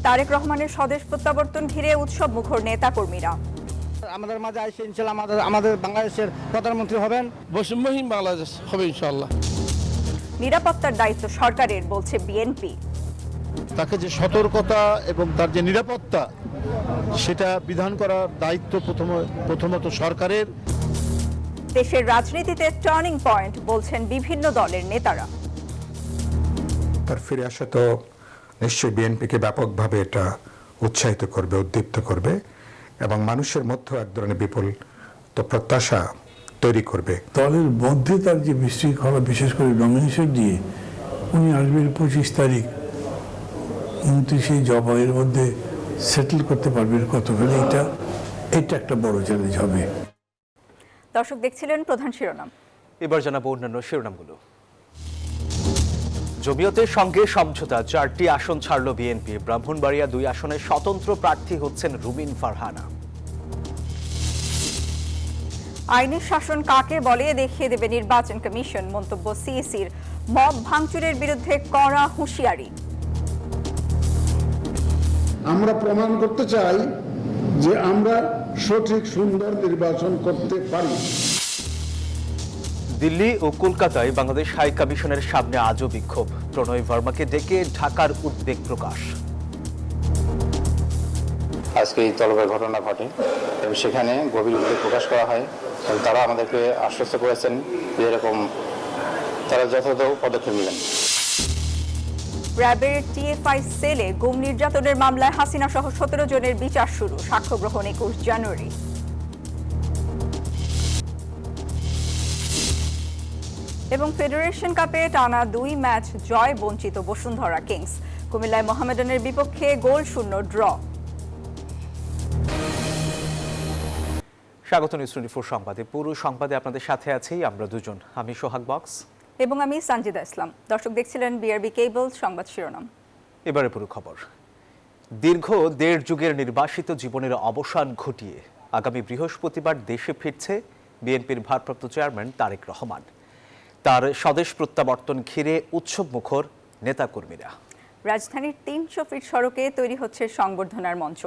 তারেক রহমানের স্বদেশ প্রত্যাবর্তন ঘিরে উৎসব মুখর নেতা কর্মীরা। আমাদের মাঝে আইসে ইনশাআল্লাহ আমাদের বাংলাদেশের প্রধানমন্ত্রী হবেন, বৈষম্যহীন বাংলাদেশ হবে ইনশাআল্লাহ। নিরাপত্তার দায়িত্ব সরকারের বলছে বিএনপি। তাকে যে সতর্কতা এবং তার যে নিরাপত্তা সেটা বিধান করার দায়িত্ব প্রথমত সরকারের। দেশের রাজনীতিতে টার্নিং পয়েন্ট বলছেন বিভিন্ন দলের নেতারা। তার ফিরে আসা তো নিশ্চয়ই বিএনপিকে ব্যাপকভাবে এটা উৎসাহিত করবে, উদ্দীপ্ত করবে এবং মানুষের মধ্যে এক ধরনের বিপুল তো প্রত্যাশা তৈরি করবে। দলের মধ্যে তার যে বিশৃঙ্খলা, বিশেষ করে নমিনেশন দিয়ে উনি আসবেন 25 তারিখ, 29 জবাইয়ের মধ্যে সেটেল করতে পারবেন কতখানি, এটা একটা বড় চ্যালেঞ্জ হবে। দর্শক দেখছিলেন প্রধান শিরোনাম। এবার জানাবো অন্যান্য শিরোনামগুলো। জমিয়তের সঙ্গে সমঝোতা, 4টি আসন ছাড়ল বিএনপি। ব্রাহ্মণবাড়িয়া 2 আসনে স্বতন্ত্র প্রার্থী হচ্ছেন রুমিন ফারহানা। আইনের শাসন কাকে বলে দেখিয়ে দেবে নির্বাচন কমিশন, মন্তব্য সিএসির। মব ভাঙচুরের বিরুদ্ধে কড়া হুঁশিয়ারি। আমরা প্রমাণ করতে চাই যে আমরা সঠিক সুন্দর নির্বাচন করতে পারি। দিল্লি ও কলকাতায় বাংলাদেশ হাই কমিশনের সামনে আজও বিক্ষোভ। প্রণয় ভার্মাকে ডেকে ঢাকার উদ্বেগ প্রকাশ। আজকে এই তলবের ঘটনা ঘটে এবং সেখানে গভীর উদ্বেগ প্রকাশ করা হয় এবং তারা আমাদেরকে আশ্বস্ত করেছেন যে এরকম তারা যথাযথ পদক্ষেপ নেবেন। র্যাবের টিএফআই সেলে গুম নির্যাতনের মামলায় হাসিনা সহ 17 জনের বিচার শুরু। সাক্ষ্য গ্রহণ 21 জানুয়ারি। এবং ফেডারেশন কাপে টানা 2 ম্যাচ জয় বঞ্চিত বসুন্ধরা কিংস। কুমিল্লায় মোহামেডানের বিপক্ষে গোলশূন্য ড্র। স্বাগত নিউজ 24 সংবাদে। পুরো সংবাদে আপনাদের সাথে আছি আমরা দুজন, আমি সোহাগ বক্স এবং আমি সঞ্জিদা ইসলাম। দর্শক দেখছিলেন বিআরবি কেবল সংবাদ শিরোনাম। এবারে পুরো খবর। দীর্ঘ 1.5 যুগের নির্বাসিত জীবনের অবসান ঘটিয়ে আগামী বৃহস্পতিবার দেশে ফিরছে বিএনপির ভারপ্রাপ্ত চেয়ারম্যান তারেক রহমান। তার স্বদেশ প্রত্যাবর্তন ঘিরে উৎসব মুখর নেতাকর্মীরা। রাজধানীর 300 ফিট সড়কে তৈরি হচ্ছে সংবর্ধনার মঞ্চ।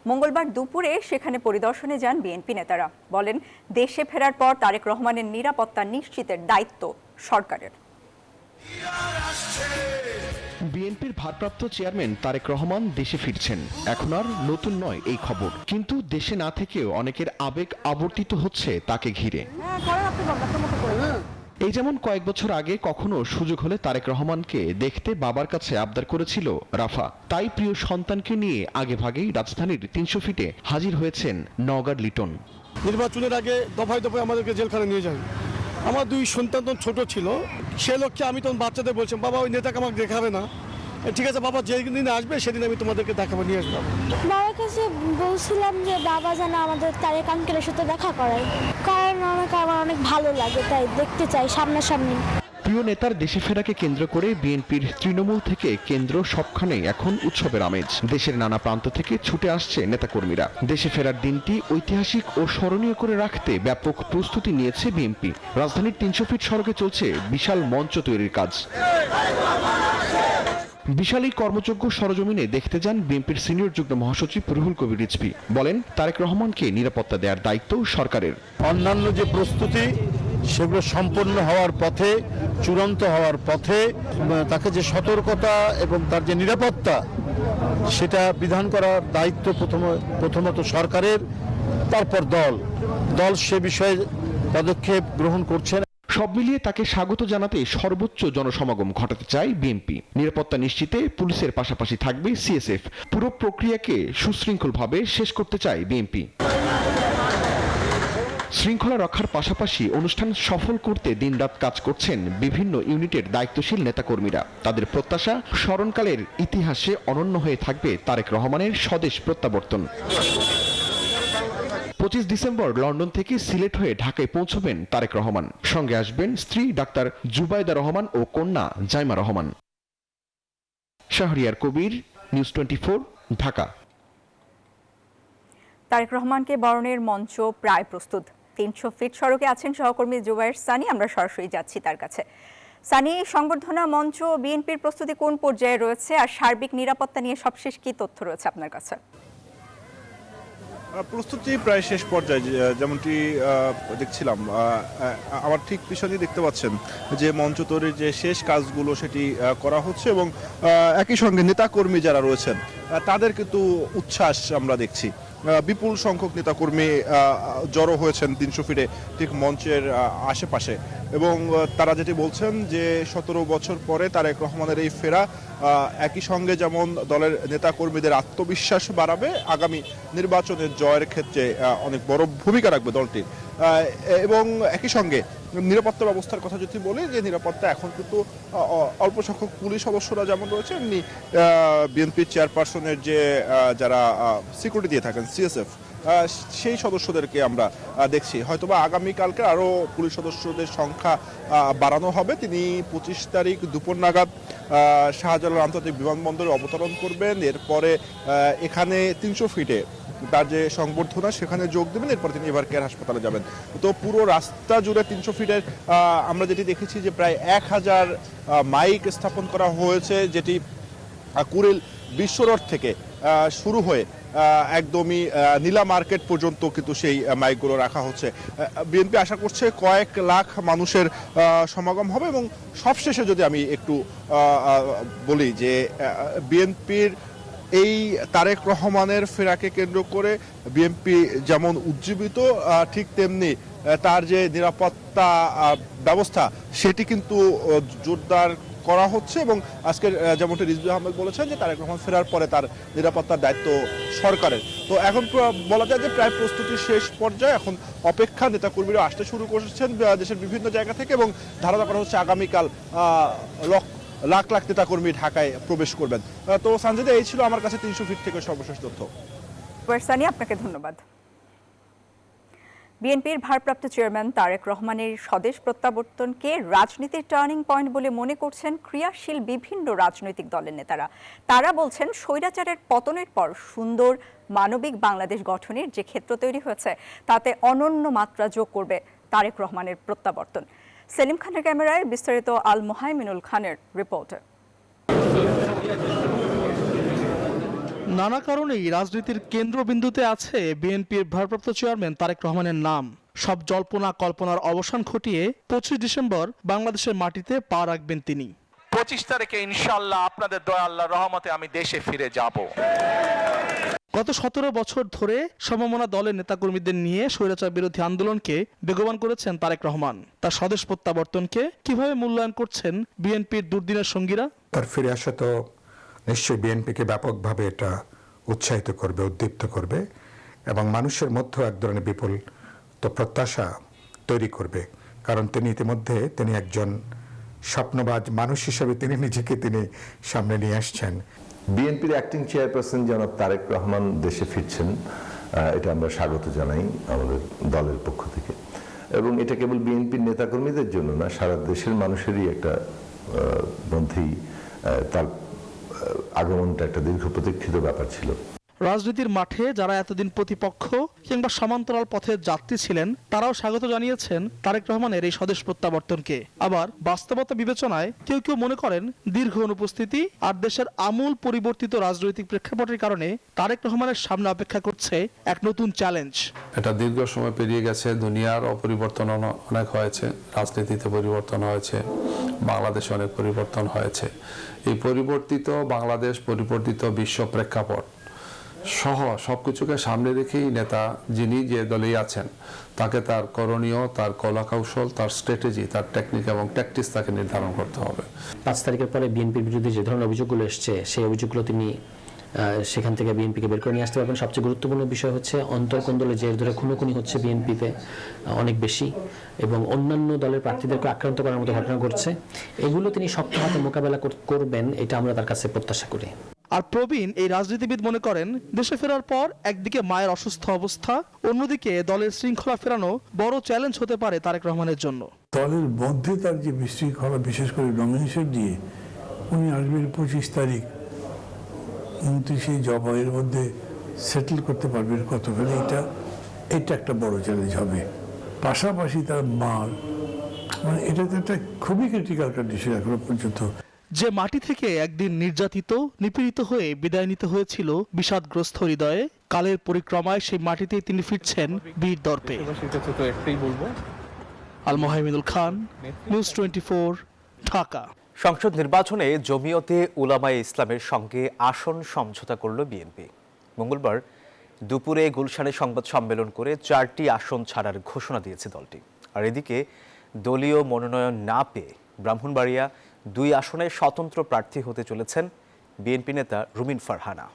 মঙ্গলবার দুপুরে সেখানে পরিদর্শনে যান বিএনপি নেতারা। বলেন, দেশে ফেরার পর তারেক রহমানের নিরাপত্তা নিশ্চিতের দায়িত্ব সরকারের। বিএনপির ভারপ্রাপ্ত চেয়ারম্যান তারেক রহমান দেশে ফিরছেন। এখন আর নতুন নয় এই খবর, কিন্তু দেশে না থেকেও অনেকের আবেগ আবর্তিত হচ্ছে তাকে ঘিরে। এই যেমন কয়েক বছর আগে কখনো সুযোগ হলে তারেক রহমানকে দেখতে বাবার কাছে আবদার করেছিল রাফা। তাই প্রিয় সন্তানকে নিয়ে আগে ভাগেই রাজধানীর 300 ফিটে হাজির হয়েছেন নওগাঁর লিটন। নির্বাচনের আগে দফায় দফায় আমাদেরকে জেলখানে নিয়ে যায়। আমার 2 সন্তান তখন ছোট ছিল, সে লক্ষ্যে আমি তখন বাচ্চাদের বলছিলাম, বাবা ওই নেতাকে আমাকে দেখাবে না। ঠিক আছে বাবা, যেদিন আসবে সেদিন আমি তোমাদেরকে দেখাবো, নিয়ে আসবো। বাবার কাছে বলছিলাম যে বাবা যেন আমাদের তারেক আঙ্কেলের সাথে দেখা করায়, কারণ আমার অনেক ভালো লাগে, তাই দেখতে চাই সামনাসামনি। প্রিয় নেতার দেশে ফেরাকে কেন্দ্র করে বিএনপির তৃণমূল থেকে কেন্দ্র সবখানেই এখন উৎসবের আমেজ। দেশের নানা প্রান্ত থেকে ছুটে আসছে নেতাকর্মীরা। দেশে ফেরার দিনটি ঐতিহাসিক ও স্মরণীয় করে রাখতে ব্যাপক প্রস্তুতি নিয়েছে বিএনপি। রাজধানীর 300 ফিট সড়কে চলছে বিশাল মঞ্চ তৈরির কাজ। বিশাল এই কর্মযজ্ঞ সরজমিনে দেখতে যান বিএনপির সিনিয়র যুগ্ম মহাসচিব রুহুল কবির রিজভী। বলেন, তারেক রহমানকে নিরাপত্তা দেওয়ার দায়িত্ব সরকারের। অন্যান্য যে প্রস্তুতি সেগুলো সম্পন্ন হওয়ার পথে, চূড়ান্ত হওয়ার পথে, তাকে যে সতর্কতা এবং তার যে নিরাপত্তা সেটা বিধান করার দায়িত্ব প্রথমত সরকারের, তারপর দল সে বিষয়ে পদক্ষেপ গ্রহণ করছেন। সব মিলিয়ে তাকে স্বাগত জানাতে সর্বোচ্চ জনসমাগম ঘটাতে চায় বিএনপি। নিরাপত্তা নিশ্চিতে পুলিশের পাশাপাশি থাকবে সিএসএফ। পুরো প্রক্রিয়াকে সুশৃঙ্খলভাবে শেষ করতে চায় বিএনপি। শৃঙ্খলা রক্ষার পাশাপাশি অনুষ্ঠান সফল করতে দিনরাত কাজ করছেন বিভিন্ন ইউনিটের দায়িত্বশীল নেতাকর্মীরা। তাদের প্রত্যাশা, স্মরণকালের ইতিহাসে অনন্য হয়ে থাকবে তারেক রহমানের স্বদেশ প্রত্যাবর্তন। 25 ডিসেম্বর লন্ডন থেকে সিলেট হয়ে ঢাকায় পৌঁছবেন তারেক রহমান। সঙ্গে আসবেন স্ত্রী ডাক্তার জুবাইদা রহমান ও কন্যা জাইমা রহমান। শাহরিয়ার কবির, নিউজ 24, ঢাকা। তারেক রহমানকে বরণের মঞ্চ প্রায় প্রস্তুত। 300 ফিট সড়কে আছেন সহকর্মী জুবাইর সানি। আমরা সরাসরি যাচ্ছি তার কাছে। সানি, সংবর্ধনা মঞ্চ বিএনপির প্রস্তুতি কোন পর্যায়ে রয়েছে আর সার্বিক নিরাপত্তা নিয়ে সবশেষ কি তথ্য রয়েছে আপনার কাছে? প্রস্তুতি প্রায় শেষ পর্যায়ে, যেমনটি দেখছিলাম আমার ঠিক পিছনেই দেখতে পাচ্ছেন যে মঞ্চ তৈরির যে শেষ কাজগুলো সেটি করা হচ্ছে এবং একই সঙ্গে নেতাকর্মী যারা রয়েছেন তাদের কিন্তু উচ্ছ্বাস আমরা দেখছি। বিপুল সংখ্যক নেতাকর্মী জড়ো হয়েছেন 300 ফিটে ঠিক মঞ্চের আশেপাশে এবং তারা যেটি বলছেন যে 17 বছর পরে তারেক রহমানের এই ফেরা একই সঙ্গে যেমন দলের নেতাকর্মীদের আত্মবিশ্বাস বাড়াবে, আগামী নির্বাচনের জয়ের ক্ষেত্রে অনেক বড় ভূমিকা রাখবে দলটির। এবং একই সঙ্গে নিরাপত্তা ব্যবস্থার কথা যদি বলি, যে নিরাপত্তা এখন কিন্তু অল্প সংখ্যক পুলিশ সদস্যরা যেমন রয়েছে, এমনি বিএনপির চেয়ারপারসনের যে যারা সিকিউরিটি দিয়ে থাকেন সিএসএফ, সেই সদস্যদেরকে আমরা দেখছি। হয়তোবা আগামীকালকে আরও পুলিশ সদস্যদের সংখ্যা বাড়ানো হবে। তিনি 25 তারিখ দুপুর নাগাদ শাহজালাল আন্তর্জাতিক বিমানবন্দরে অবতরণ করবেন। এরপরে এখানে 300 ফিটে তার যে সংবর্ধনা সেখানে যোগ দেবেন, এরপর তিনি এবার কেয়ার হাসপাতালে যাবেন। তো পুরো রাস্তা জুড়ে 300 ফিটের আমরা যেটি দেখেছি যে প্রায় 1000 মাইক স্থাপন করা হয়েছে, যেটি কুড়িল বিশ্ব রোড থেকে শুরু হয়ে একদমই নীলা মার্কেট পর্যন্ত কিন্তু সেই মাইকগুলো রাখা হচ্ছে। বিএনপি আশা করছে কয়েক লাখ মানুষের সমাগম হবে। এবং সবশেষে যদি আমি একটু বলি যে বিএনপির এই তারেক রহমানের ফেরাকে কেন্দ্র করে বিএনপি যেমন উজ্জীবিত, ঠিক তেমনি তার যে নিরাপত্তা ব্যবস্থা সেটি কিন্তু জোরদার করা হচ্ছে। এবং আজকের যেমনটি রিজভী আহমেদ বলেছেন যে তারেক রহমান ফেরার পরে তার নিরাপত্তার দায়িত্ব সরকারের। তো এখন বলা যায় যে প্রায় প্রস্তুতি শেষ পর্যায়ে, এখন অপেক্ষা। নেতাকর্মীরা আসতে শুরু করেছেন দেশের বিভিন্ন জায়গা থেকে এবং ধারণা করা হচ্ছে আগামীকাল লাখ লাখ নেতাকর্মী ঢাকায় প্রবেশ করবেন। তো সঞ্জিদা, এই ছিল আমার কাছে 300 ফিট থেকে সর্বশেষ তথ্য। সানি, আপনাকে ধন্যবাদ। বিএনপির ভারপ্রাপ্ত চেয়ারম্যান তারেক রহমানের স্বদেশ প্রত্যাবর্তনকে রাজনীতির টার্নিং পয়েন্ট বলে মনে করছেন ক্রিয়াশীল বিভিন্ন রাজনৈতিক দলের নেতারা। তারা বলছেন স্বৈরাচারের পতনের পর সুন্দর মানবিক বাংলাদেশ গঠনের যে ক্ষেত্র তৈরি হয়েছে তাতে অনন্য মাত্রা যোগ করবে তারেক রহমানের প্রত্যাবর্তন। সেলিম খানের ক্যামেরায় বিস্তারিত আল মোহাইমিনুল খানের রিপোর্টে। নানা কারণেই রাজনীতির কেন্দ্রবিন্দুতে আছে বিএনপির ভারপ্রাপ্ত চেয়ারম্যান তারেক রহমানের নাম। সব জল্পনা কল্পনার অবসান ঘটিয়ে 25 ডিসেম্বর বাংলাদেশের মাটিতে পা রাখবেন তিনি। 25 তারিখে ইনশাআল্লাহ আপনাদের দয়া আল্লাহর রহমতে আমি দেশে ফিরে যাব। গত 17 বছর ধরে সমমনা দলের নেতাকর্মীদের নিয়ে স্বৈরাচার বিরোধী আন্দোলনকে বেগবান করেছেন তারেক রহমান। তার স্বদেশ প্রত্যাবর্তনকে কিভাবে মূল্যায়ন করছেন বিএনপির দুর্দিনের সঙ্গীরা? তার ফিরে আসা তো নিশ্চয়ই বিএনপিকে ব্যাপকভাবে এটা উৎসাহিত করবে, উদ্দীপ্ত করবে এবং মানুষের মধ্যে এক ধরনের বিপুল তো প্রত্যাশা তৈরি করবে। কারণ তিনি ইতিমধ্যে একজন স্বপ্নবাজ মানুষ হিসেবে তিনি নিজেকে সামনে নিয়ে আসছেন। বিএনপির অ্যাক্টিং চেয়ারপারসন জনাব তারেক রহমান দেশে ফিরছেন, এটা আমরা স্বাগত জানাই আমাদের দলের পক্ষ থেকে। এবং এটা কেবল বিএনপির নেতাকর্মীদের জন্য না, সারা দেশের মানুষেরই একটা মধ্যেই তার আগমনটা একটা দীর্ঘ প্রতীক্ষিত ব্যাপার ছিল। রাজনীতির মাঠে যারা এতদিন প্রতিপক্ষ কিংবা সমান্তরাল পথের যাত্রী ছিলেন তারাও স্বাগত জানিয়েছেন তারেক রহমানের এই স্বদেশ প্রত্যাবর্তনকে। আবার বাস্তবতা বিবেচনায় কেউ কেউ মনে করেন দীর্ঘ অনুপস্থিতি আর দেশের আমূল পরিবর্তিত রাজনৈতিক প্রেক্ষাপটের কারণে তারেক রহমানের সামনে অপেক্ষা করছে এক নতুন চ্যালেঞ্জ। এটা দীর্ঘ সময় পেরিয়ে গেছে, দুনিয়ার পরিবর্তন অনেক হয়েছে, রাজনীতিতে পরিবর্তন হয়েছে, বাংলাদেশে অনেক পরিবর্তন হয়েছে। এই পরিবর্তিত বাংলাদেশ, পরিবর্তিত বিশ্ব প্রেক্ষাপট সহ সবকিছুকে সামনে রেখেই নেতা যিনি যে দলেই আছেন তাকে তার করণীয়, তার কলাকৌশল, তার স্ট্র্যাটেজি, তার টেকনিক এবং ট্যাকটিক্স তাকে নির্ধারণ করতে হবে। 5 তারিখের পরে বিএনপির বিরুদ্ধে যে ধরনের অভিযোগগুলো এসছে সেই অভিযোগগুলো তিনি সেখান থেকে বিএনপিকে বের করে নিয়ে আসতে পারবেন। সবচেয়ে গুরুত্বপূর্ণ বিষয় হচ্ছে অন্তর্কন্দলে যে ধরে খুনোখুনি হচ্ছে বিএনপিতে অনেক বেশি এবং অন্যান্য দলের প্রার্থীদেরকে আক্রান্ত করার মতো ঘটনা ঘটছে, এগুলো তিনি শক্ত হাতে মোকাবেলা করবেন, এটা আমরা তার কাছে প্রত্যাশা করি। আর প্রবীণ এই রাজনীতিবিদ মনে করেন দেশে ফেরার পর একদিকে মায়ের অসুস্থ অবস্থা, অন্যদিকে দলের শৃঙ্খলা ফেরানো বড় চ্যালেঞ্জ হতে পারে তারেক রহমানের জন্য। দলের মধ্যে তার যে বিশৃঙ্খলা, বিশেষ করে নমিনেশন দিয়ে উনি আসবেন 25 তারিখ, 29 জবাইয়ের মধ্যে সেটেল করতে পারবেন কতখানি, এটা একটা বড় চ্যালেঞ্জ হবে। পাশাপাশি তার মা মানে এটা তো একটা খুবই ক্রিটিক্যাল কন্ডিশন এখনো পর্যন্ত। যে মাটি থেকে একদিন নির্যাতিত নিপীড়িত হয়ে বিদায় নিতে হয়েছিল বিষাদগ্রস্ত হৃদয়ে, কালের পরিক্রমায় সেই মাটিতেই তিনি ফিরছেন বীর দর্পে। আল মোহাইমিনুল খান, নিউজ 24, ঢাকা। সংসদ নির্বাচনে জমিয়তে উলামায়ে ইসলামের সঙ্গে আসন সমঝোতা করল বিএনপি। মঙ্গলবার দুপুরে গুলশানে সংবাদ সম্মেলন করে 4টি আসন ছাড়ার ঘোষণা দিয়েছে দলটি। আর এদিকে দলীয় মনোনয়ন না পেয়ে ব্রাহ্মণবাড়িয়া 2 আসনে স্বতন্ত্র প্রার্থী হতে চলেছেন বিএনপি নেতা রুমিন ফারহানা।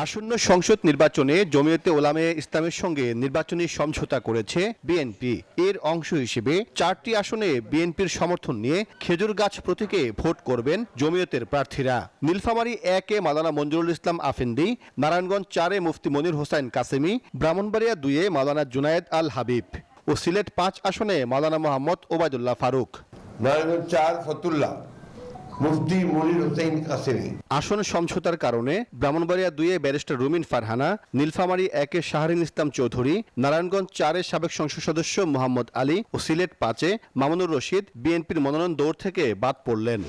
আসন্ন সংসদ নির্বাচনে জমিয়তে উলামায়ে ইসলামের সঙ্গে নির্বাচনী সমঝোতা করেছে বিএনপি। এর অংশ হিসেবে 4টি আসনে বিএনপির সমর্থন নিয়ে খেজুর গাছ প্রতীকে ভোট করবেন জমিয়তের প্রার্থীরা। নীলফামারী 1-এ মাওলানা মঞ্জুরুল ইসলাম আফেন্দি, নারায়ণগঞ্জ 4-এ মুফতি মনির হোসাইন কাসেমি, ব্রাহ্মণবাড়িয়া 2-এ মাওলানা জুনায়েদ আল হাবিব ও সিলেট 5 আসনে মাওলানা মোহাম্মদ ওবায়দুল্লাহ ফারুক। নারায়ণগঞ্জ 4 ফতুল্লাহ, মুফতি মনির হোসেন কাসেমি। আসন সমঝোতার কারণে ব্রাহ্মণবাড়িয়া 2-এ ব্যারিস্টার রুমিন ফারহানা, নীলফামারী 1-এ শাহরিন ইসলাম চৌধুরী, নারায়ণগঞ্জ 4-এ সাবেক সংসদ সদস্য মোহাম্মদ আলী ও সিলেট 5-এ মামুনুর রশিদ বিএনপির মনোনয়ন দৌড় থেকে বাদ পড়লেন।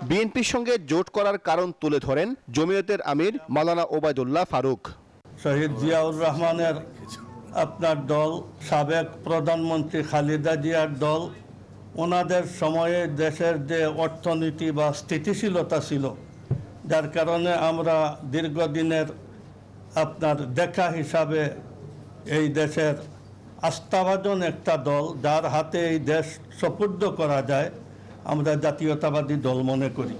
বিএনপির সঙ্গে জোট করার কারণ তুলে ধরেন জমিয়তের আমির মাওলানা ওবায়দুল্লাহ ফারুক। শহীদ জিয়াউর রহমানের আপনার দল, সাবেক প্রধানমন্ত্রী খালেদা জিয়ার দল, ওনাদের সময়ে দেশের যে অর্থনীতি বা স্থিতিশীলতা ছিল, যার কারণে আমরা দীর্ঘদিনের আপনার দেখা হিসাবে এই দেশের আস্থাভাজন একটা দল, যার হাতে এই দেশ সুপুর্দ করা যায়, আমরা জাতীয়তাবাদী দল মনে করি।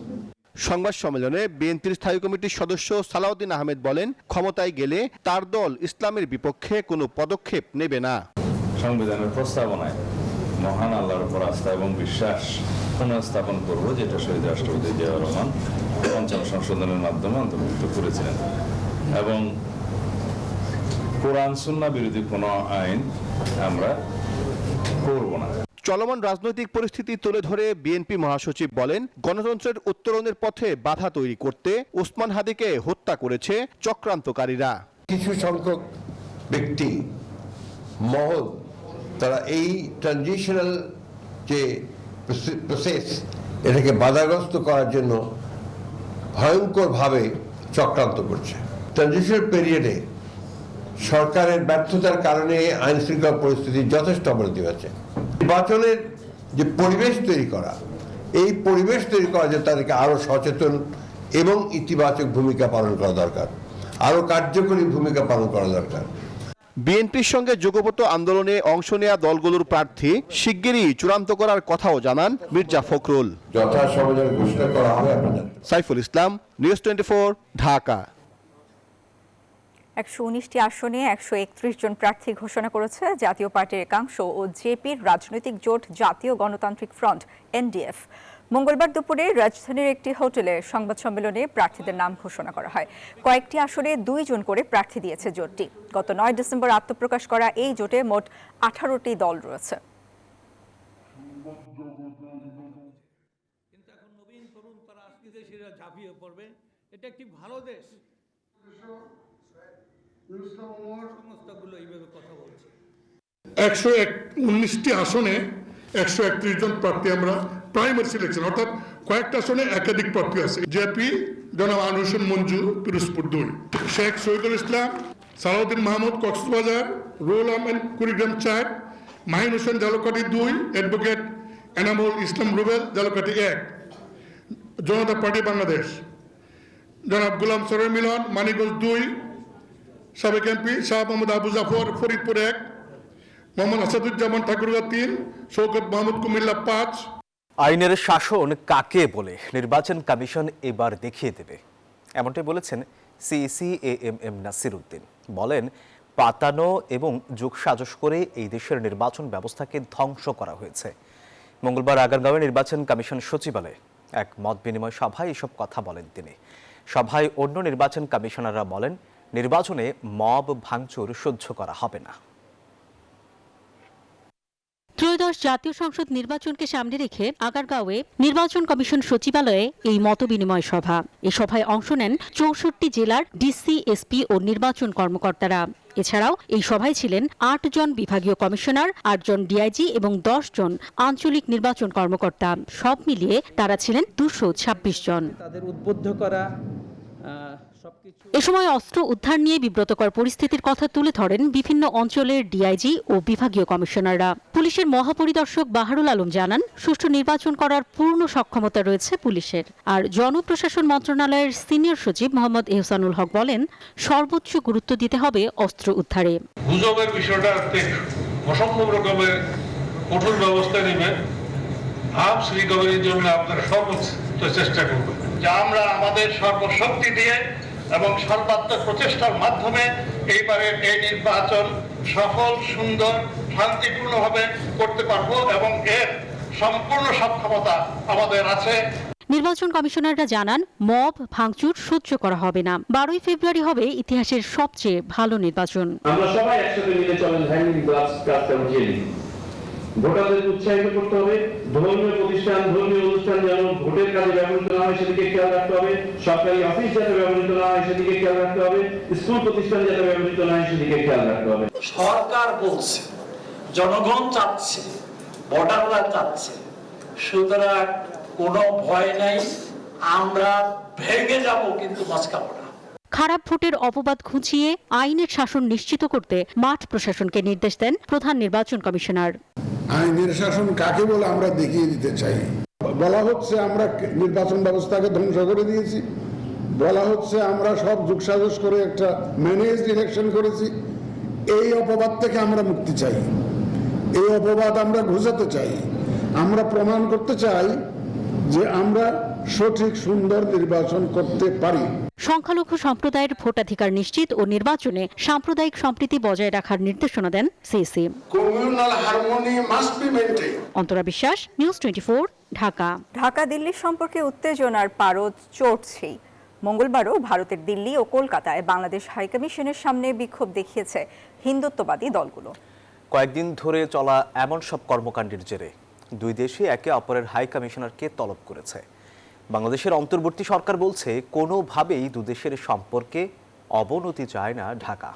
সংবাদ সম্মেলনে বিএনপির স্থায়ী কমিটির সদস্য সালাউদ্দিন আহমেদ বলেন, ক্ষমতায় গেলে তার দল ইসলামের বিপক্ষে কোনো পদক্ষেপ নেবে না। সংবিধানের প্রস্তাবনায় মহান আল্লাহর উপর আস্থা এবং বিশ্বাস পুনঃস্থাপন করব, যেটা শহীদ রাষ্ট্রপতি জিয়াউর রহমান ৫ম সংশোধনের মাধ্যমে অন্তর্ভুক্ত করেছিলেন, এবং কোরআন সুন্নাহ বিরোধী কোনো আইন আমরা করব না। চলমান রাজনৈতিক পরিস্থিতি তুলে ধরে বিএনপি মহাসচিব বলেন, গণতন্ত্রের উত্তরণের পথে বাধা তৈরি করতে ওসমান হাদিকে হত্যা করেছে চক্রান্তকারীরা। কিছু সংখ্যক ব্যক্তি মহল, তারা এই ট্রানজিশনাল যে প্রসেস, এটাকে বাধাগ্রস্ত করার জন্য ভয়ঙ্করভাবে চক্রান্ত করছে। ট্রানজিশনাল পিরিয়ডে সরকারের ব্যর্থতার কারণে আইন শৃঙ্খলা পরিস্থিতি যথেষ্ট অবনতি হয়েছে। নির্বাচনের যে পরিবেশ তৈরি করা, এই পরিবেশ তৈরি করা যে তাদেরকে আরো সচেতন এবং ইতিবাচক ভূমিকা পালন করা দরকার, আরো কার্যকরী ভূমিকা পালন করা দরকার। বিএনপির সঙ্গে যুগপত আন্দোলনে অংশ নেয়া দলগুলোর প্রার্থী শিগগিরই চূড়ান্ত করার কথাও জানান মির্জা ফখরুল। যথাসময়ে ঘোষণা করা হবে। সাইফুল ইসলাম, নিউজ 24, ঢাকা। 119টি আসনে 131 জন প্রার্থী ঘোষণা করেছে জাতীয় পার্টির একাংশ ও জেপির রাজনৈতিক জোট জাতীয় গণতান্ত্রিক ফ্রন্ট এনডিএফ। মঙ্গলবার দুপুরে রাজধানীর একটি হোটেলে সংবাদ সম্মেলনে প্রার্থীদের নাম ঘোষণা করা হয়। কয়েকটি আসনে 2 জন করে প্রার্থী দিয়েছে জোটটি। গত 9 ডিসেম্বর আত্মপ্রকাশ করা এই জোটে মোট 18টি দল রয়েছে। এটা একটি ভালো দেশ, 119টি আসনে 131 জন প্রার্থী আমরা প্রাইমারি সিলেকশন, অর্থাৎ কয়েকটা আসনে একাধিক প্রার্থী আছে। জেপি জনাব আনোয়ার হোসেন মঞ্জু, পিরোজপুর 2, শেখ শহীদুল ইসলাম, সালাউদ্দিন মাহমুদ কক্সবাজার, রুহুল আহমেদ কুড়িগ্রাম 4, মাহিন হোসেন ঝালকাঠি 2, অ্যাডভোকেট এনামুল ইসলাম রুবেল ঝালকাঠি 1, জনতা পার্টি বাংলাদেশ জনাব গোলাম সরোয়ার মিলন মানিকগঞ্জ 2, সাবেক এমপি শাহ মোহাম্মদ আবু জাফর ফরিদপুর 1, মোহাম্মদ আসাদুজ্জামান ঠাকুরগা 3, শৌকত মাহমুদ কুমিল্লা 5। আইনের শাসন কাকে বলে নির্বাচন কমিশন এবার দেখিয়ে দেবে, এমনটাই বলেছেন সিইসি এএমএম নাসির উদ্দিন। বলেন, পাতানো এবং যোগসাজশ করে এই দেশের নির্বাচন ব্যবস্থাকে ধ্বংস করা হয়েছে। মঙ্গলবার আগারগাঁওয়ে নির্বাচন কমিশন সচিবালয়ে এক মত বিনিময় সভায় এসব কথা বলেন তিনি। সভায় অন্য নির্বাচন কমিশনাররা বলেন, নির্বাচনে মব ভাঙচুর সহ্য করা হবে না। ত্রয়োদশ জাতীয় সংসদ নির্বাচনকে সামনে রেখে আগারগাঁওয়ে নির্বাচন কমিশন সচিবালয়ে এই মতবিনিময় সভা। এ সভায় অংশ নেন 64 জেলার ডিসি, এসপি ও নির্বাচন কর্মকর্তারা। এছাড়াও এই সভায় ছিলেন ৮ জন বিভাগীয় কমিশনার, ৮ জন ডিআইজি এবং ১০ জন আঞ্চলিক নির্বাচন কর্মকর্তা। সব মিলিয়ে তারা ছিলেন ২২৬ জন। তাদের উদ্বুদ্ধ করা এ সময় অস্ত্র উদ্ধার নিয়ে বিব্রতকর পরিস্থিতির কথা তুলে ধরেন বিভিন্ন অঞ্চলের ডিআইজি ও বিভাগীয় কমিশনাররা। পুলিশের মহাপরিদর্শক বাহারুল আলম জানান, সুষ্ঠু নির্বাচন করার পূর্ণ সক্ষমতা রয়েছে পুলিশের। আর জনপ্রশাসন মন্ত্রণালয়ের সিনিয়র সচিব মোহাম্মদ এহসানুল হক বলেন, সর্বোচ্চ গুরুত্ব দিতে হবে অস্ত্র উদ্ধারে। গুজবের বিষয়টা অসম্ভব রকমের কঠোর ব্যবস্থা নেবেন। আর্মস রিকভারির জন্য আপনারা সর্বোচ্চ চেষ্টা করবেন, যে আমরা আমাদের সর্বশক্তি দিয়ে এবং সর্বাত্মক প্রচেষ্টার মাধ্যমে এইবারের এই নির্বাচন সফল, সুন্দর, শান্তিপূর্ণভাবে করতে পারবো এবং এর সম্পূর্ণ সক্ষমতা আমাদের আছে। নির্বাচন কমিশনাররা জানান, মব ভাঙচুর সহ্য করা হবে না। ১২ই ফেব্রুয়ারি হবে ইতিহাসের সবচেয়ে ভালো নির্বাচন। আমরা সবাই একসাথে মিলে চলেন হ্যান্ডিং গ্লাভস কাজটা উঠিয়ে নিই। ভোটারদের উৎসাহিত করতে হবে। ধর্মীয় প্রতিষ্ঠান, ধর্মীয় অনুষ্ঠান যেন ভোটের কাজে ব্যবহৃত না হয় সেদিকে খেয়াল রাখতে হবে। সরকারি অফিস যাতে ব্যবহৃত না হয় সেদিকে খেয়াল রাখতে হবে। স্কুল প্রতিষ্ঠান যাতে ব্যবহৃত না হয় সেদিকে খেয়াল রাখতে হবে। সরকার বলছে, জনগণ চাচ্ছে, ভোটাররা চাচ্ছে, সুতরাং কোনো ভয় নাই, আমরা ভেঙে যাব কিন্তু মস্কাবো না। খারাপ ভোটের অপবাদ ঘুচিয়ে আইনের শাসন নিশ্চিত করতে মাঠ প্রশাসনকে নির্দেশ দেন প্রধান নির্বাচন কমিশনার। আইনের শাসন কাকে বলে আমরা দেখিয়ে দিতে চাই। বলা হচ্ছে আমরা নির্বাচন ব্যবস্থাকে ধ্বংস করে দিয়েছি, বলা হচ্ছে আমরা সব যোগসাজশ করে একটা ম্যানেজড ইলেকশন করেছি। এই অপবাদ থেকে আমরা মুক্তি চাই, এই অপবাদ আমরা ঘুচাতে চাই। আমরা প্রমাণ করতে চাই যে আমরা সঠিক সুন্দর নির্বাচন করতে পারি। সংখ্যালঘু সম্প্রদায়ের ভোটাধিকার নিশ্চিত ও নির্বাচনে সাম্প্রদায়িক সম্প্রীতি বজায় রাখার নির্দেশনা দেন সিসি। Communal harmony must be maintained. Antara Biswas, news 24, Dhaka. Dhaka Delhi সম্পর্কে উত্তেজনার পারদ চড়ছেই। মঙ্গলবারও ভারতের দিল্লি ও কলকাতায় বাংলাদেশ হাইকমিশনের সামনে বিক্ষোভ দেখিয়েছে হিন্দুত্ববাদী দলগুলো। কয়েকদিন ধরে চলা এমন সব কর্মকাণ্ডের জেরে দুই দেশই একে অপরের হাই কমিশনারকে তলব করেছে। বাংলাদেশের অন্তর্বর্তী সরকার বলছে, কোনোভাবেই দুদেশের সম্পর্কে অবনতি চায় না ঢাকা।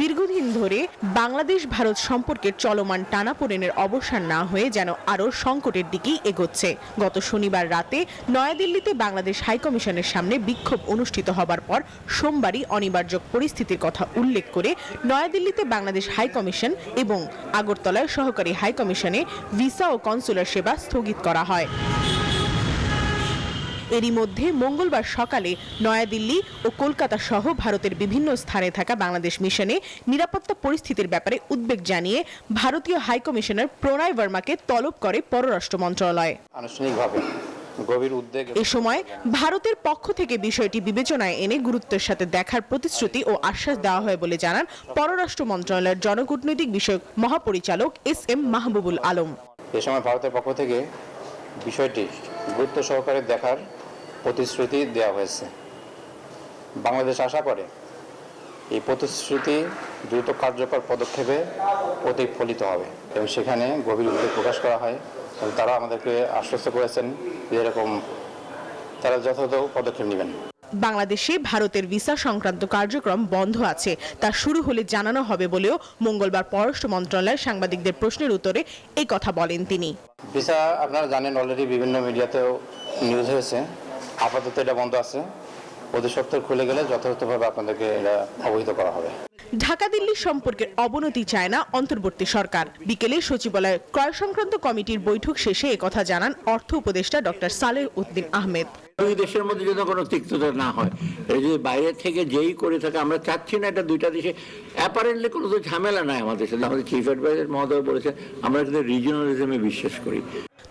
দীর্ঘদিন ধরে বাংলাদেশ ভারত সম্পর্কের চলমান টানাপোড়েনের অবসান না হয়ে যেন আরও সংকটের দিকেই এগোচ্ছে। গত শনিবার রাতে নয়াদিল্লিতে বাংলাদেশ হাইকমিশনের সামনে বিক্ষোভ অনুষ্ঠিত হবার পর সোমবারই অনিবার্য পরিস্থিতির কথা উল্লেখ করে নয়াদিল্লিতে বাংলাদেশ হাইকমিশন এবং আগরতলায় সহকারী হাইকমিশনে ভিসা ও কনসুলার সেবা স্থগিত করা হয়। এরই মধ্যে মঙ্গলবার সকালে নয়াদিল্লি ও কলকাতা সহ ভারতের বিভিন্ন স্থানে থাকা বাংলাদেশ মিশনে নিরাপত্তা পরিস্থিতির ব্যাপারে উদ্বেগ জানিয়ে ভারতীয় হাইকমিশনার প্রণয় বর্মাকে তলব করে পররাষ্ট্র মন্ত্রণালয়। আনুষ্ঠানিকভাবে গভীর উদ্বেগ। এ সময় ভারতের পক্ষ থেকে বিষয়টি বিবেচনায় এনে গুরুত্বের সাথে দেখার প্রতিশ্রুতি ও আশ্বাস দেওয়া হয় বলে জানান পররাষ্ট্র মন্ত্রণালয়ের জনকূটনৈতিক বিষয়ক মহাপরিচালক SM মাহবুবুল আলম। এ সময় ভারতের পক্ষ থেকে বিষয়টি গুরুত্ব সহকারে দেখার প্রতিশ্রুতি দেওয়া হয়েছে। বাংলাদেশ আশা করে এই প্রতিশ্রুতি দ্রুত কার্যকর পদক্ষেপে প্রতিফলিত হবে এবং সেখানে গভীর উদ্বেগ প্রকাশ করা হয় এবং তারা আমাদেরকে আশ্বস্ত করেছেন যে এরকম তারা যথাযথ পদক্ষেপ নেবেন। বাংলাদেশে ভারতের ভিসা সংক্রান্ত কার্যক্রম বন্ধ আছে, তা শুরু হলে জানানো হবে বলেও মঙ্গলবার পররাষ্ট্র মন্ত্রণালয়ের সাংবাদিকদের প্রশ্নের উত্তরে এই কথা বলেন তিনি। ভিসা আপনারা জানেন, অলরেডি বিভিন্ন মিডিয়াতেও নিউজ হয়েছে, আপাতত এটা বন্ধ আছে। অধিদপ্তর খুলে গেলে যথাযথভাবে আপনাদেরকে এটা অবহিত করা হবে। ঢাকা দিল্লি সম্পর্কের অবনতি চায় না অন্তর্বর্তী সরকার। বিকেলে সচিবালয় ক্রয় সংক্রান্ত কমিটির বৈঠক শেষে একথা জানান অর্থ উপদেষ্টা ডক্টর সালেহ উদ্দিন আহমেদ। দুই দেশের মধ্যে যেন কোনো তিক্ততা না হয়, এই যে বাইরে থেকে যেই করে থাকে, আমরা চাচ্ছি না এটা দুইটা দেশে অ্যাপারেন্টলি কোনো তো ঝামেলা নাই আমাদের সাথে। আমাদের চিফ অ্যাডভাইজার মহোদয় বলেছেন, আমরা কিন্তু রিজিওনালিজমে বিশ্বাস করি।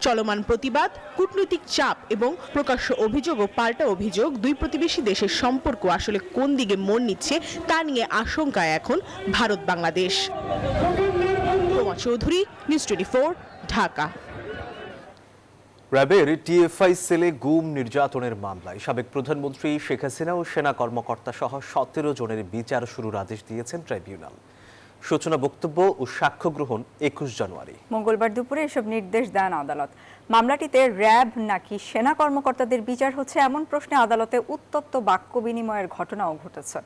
চলমান প্রতিবাদ, কূটনৈতিক চাপ এবং প্রকাশ্য অভিযোগ ও পাল্টা অভিযোগ দুই প্রতিবেশী দেশের সম্পর্ক আসলে কোন দিকে মোড় নিচ্ছে তা নিয়ে আশঙ্কায় এখন ভারত বাংলাদেশ। রোমা চৌধুরী, নিউজ 24, ঢাকা। র্যাবের টিএফআই সেলে গুম নির্যাতনের মামলায় সাবেক প্রধানমন্ত্রী শেখ হাসিনা ও সেনা কর্মকর্তা সহ 17 জনের বিচার শুরুর আদেশ দিয়েছেন ট্রাইব্যুনাল। সূচনা বক্তব্য ও সাক্ষ্য গ্রহণ 21 জানুয়ারি। মঙ্গলবার দুপুরে এসব নির্দেশ দেন আদালত। মামলাটিতে র্যাব নাকি সেনা কর্মকর্তাদের বিচার হচ্ছে এমন প্রশ্নে আদালতে উত্তপ্ত বাক্য বিনিময়ের ঘটনাও ঘটেছে।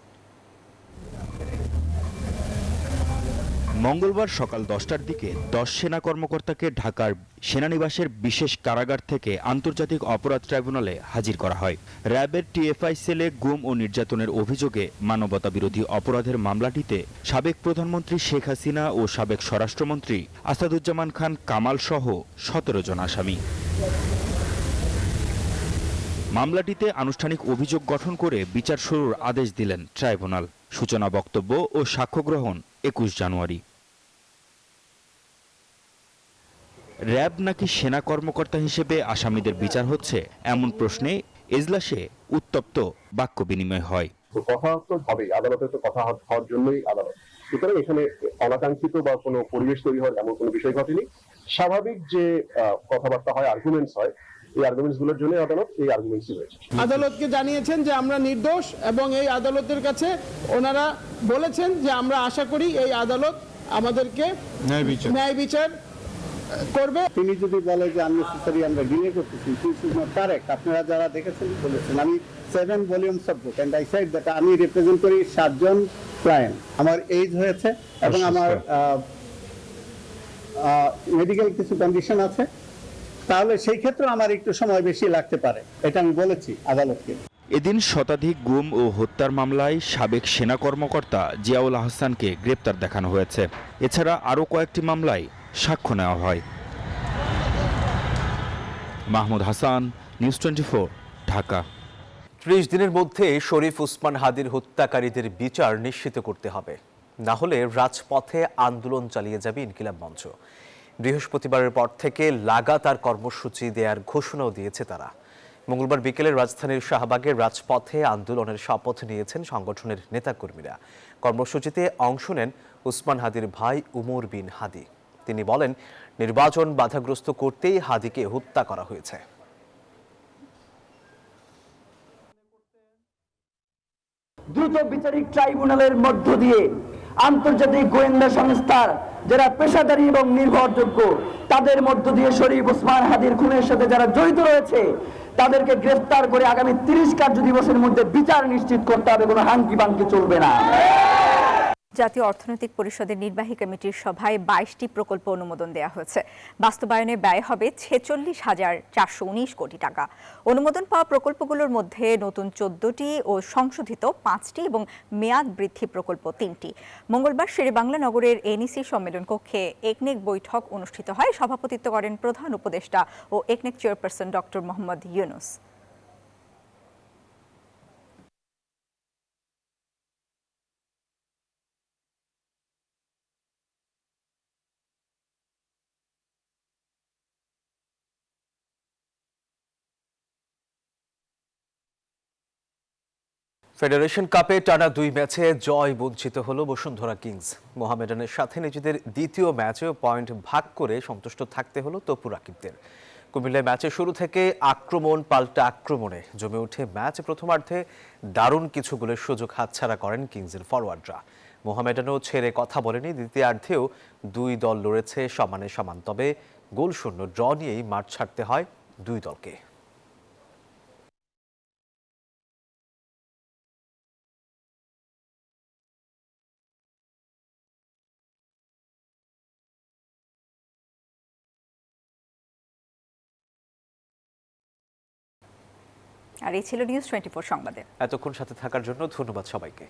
মঙ্গলবার সকাল 10টার দিকে 10 সেনা কর্মকর্তাকে ঢাকার সেনানিবাসের বিশেষ কারাগার থেকে আন্তর্জাতিক অপরাধ ট্রাইব্যুনালে হাজির করা হয়। র্যাবের টিএফআই সেলে গুম ও নির্যাতনের অভিযোগে মানবতাবিরোধী অপরাধের মামলাটিতে সাবেক প্রধানমন্ত্রী শেখ হাসিনা ও সাবেক স্বরাষ্ট্রমন্ত্রী আসাদুজ্জামান খান কামাল সহ 17 জন আসামি। মামলাটিতে আনুষ্ঠানিক অভিযোগ গঠন করে বিচার শুরুর আদেশ দিলেন ট্রাইব্যুনাল। সূচনা বক্তব্য ও সাক্ষ্য গ্রহণ 21 জানুয়ারি। র্যাব নাকি সেনা কর্মকর্তা হিসেবে আসামিদের বিচার হচ্ছে এমন প্রশ্নে এজলাসে উত্তপ্ত বাক্য বিনিময় হয়। কথা তো হবে, আদালতে তো কথা হওয়ার জন্যই আদালত, সুতরাং এখানে অনাকাঙ্ক্ষিত বা কোনো পরিবেশ তৈরি হওয়ার এমন কোনো বিষয় ঘটেনি। স্বাভাবিক যে কথাবার্তা হয়, আর্গুমেন্টস হয়, এই আর্গুমেন্টস গুলোর জন্য আদালত এই আর্গুমেন্টসই হয়েছে। আদালতকে জানিয়েছেন যে আমরা নির্দোষ এবং এই আদালতের কাছে ওনারা বলেছেন যে আমরা আশা করি এই আদালত আমাদেরকে ন্যায় বিচার করবে। তিনি যদি বলে যে আননেসেসারি আমরা ডিলে করতেছি, দিস ইজ নট কারেক্ট। আপনারা যারা দেখেছেন বলেছেন, আমি 7 volumes of book and I said that আমি রিপ্রেজেন্ট করি 7 জন ক্লায়েন্ট। আমার এজ হয়েছে এবং আমার মেডিকেল কিছু কন্ডিশন আছে, তাহলে সেই ক্ষেত্রে আমার একটু সময় বেশি লাগতে পারে, এটা আমি বলেছি আদালতকে। এদিন শতাধিক গুম ও হত্যার মামলায় সাবেক সেনা কর্মকর্তা জিয়াউল আহসানকে গ্রেপ্তার দেখানো হয়েছে। এছাড়া আরও কয়েকটি মামলায় সাক্ষ্য নেওয়া হয়। মাহমুদ হাসান, নিউজ 24, ঢাকা। 30 দিনের মধ্যে শরীফ ওসমান হাদির হত্যাকারীদের বিচার নিশ্চিত করতে হবে, না হলে রাজপথে আন্দোলন চালিয়ে যাবে ইনকিলাব মঞ্চ। বৃহস্পতিবারের পর থেকে লাগাতার কর্মসূচি দেওয়ার ঘোষণাও দিয়েছে তারা। মঙ্গলবার বিকেলে রাজধানীর শাহবাগের রাজপথে আন্দোলনের শপথ নিয়েছেন সংগঠনের নেতাকর্মীরা। কর্মসূচিতে অংশ নেন ওসমান হাদির ভাই উমর বিন হাদি। তিনি বলেন, নির্বাচন বাধাগ্রস্ত করতেই হাদিকে হত্যা করা হয়েছে। দ্রুত বিচারিক ট্রাইব্যুনালের মধ্য দিয়ে আন্তর্জাতিক গোয়েন্দা সংস্থার যারা পেশাদারী এবং নির্ভরযোগ্য, তাদের মধ্য দিয়ে শরীফ ওসমান হাদির খুনের সাথে যারা জড়িত রয়েছে তাদেরকে গ্রেফতার করে আগামী 30 কার্য দিবসের মধ্যে বিচার নিশ্চিত করতে হবে। কোনো হাঙ্কি বাঙ্কি চলবে না। জাতীয় অর্থনৈতিক পরিষদের নির্বাহী কমিটির সভায় 22টি প্রকল্প অনুমোদন দেওয়া হয়েছে। বাস্তবায়নে ব্যয় হবে 46,419 কোটি টাকা। অনুমোদন পাওয়া প্রকল্পগুলোর মধ্যে নতুন 14টি ও সংশোধিত 5টি এবং মেয়াদ বৃদ্ধি প্রকল্প 3টি। মঙ্গলবার শেরেবাংলা নগরের এনইসি সম্মেলন কক্ষে একনেক বৈঠক অনুষ্ঠিত হয়। সভাপতিত্ব করেন প্রধান উপদেষ্টা ও একনেক chairperson doctor Mohammad Yunus. Federation কাপে টানা 2 ম্যাচে জয় বঞ্চিত হলো বসুন্ধরা কিংস। মোহামেডানের সাথে নিজেদের দ্বিতীয় ম্যাচেও পয়েন্ট ভাগ করে সন্তুষ্ট থাকতে হলো তপু রাকিবদের। কুমিল্লায় ম্যাচের শুরু থেকে আক্রমণ পাল্টা আক্রমণে জমে ওঠে ম্যাচ। প্রথমার্ধে দারুণ কিছু গোলের সুযোগ হাতছাড়া করেন কিংসের ফরওয়ার্ডরা। মোহামেডানও ছেড়ে কথা বলেনি। দ্বিতীয়ার্ধেও 2 দল লড়েছে সমানে সমান, তবে গোলশূন্য ড্র নিয়েই মাঠ ছাড়তে হয় 2 দলকে। আর এই ছিল নিউজ 24 সংবাদে। এতক্ষণ সাথে থাকার জন্য ধন্যবাদ সবাইকে।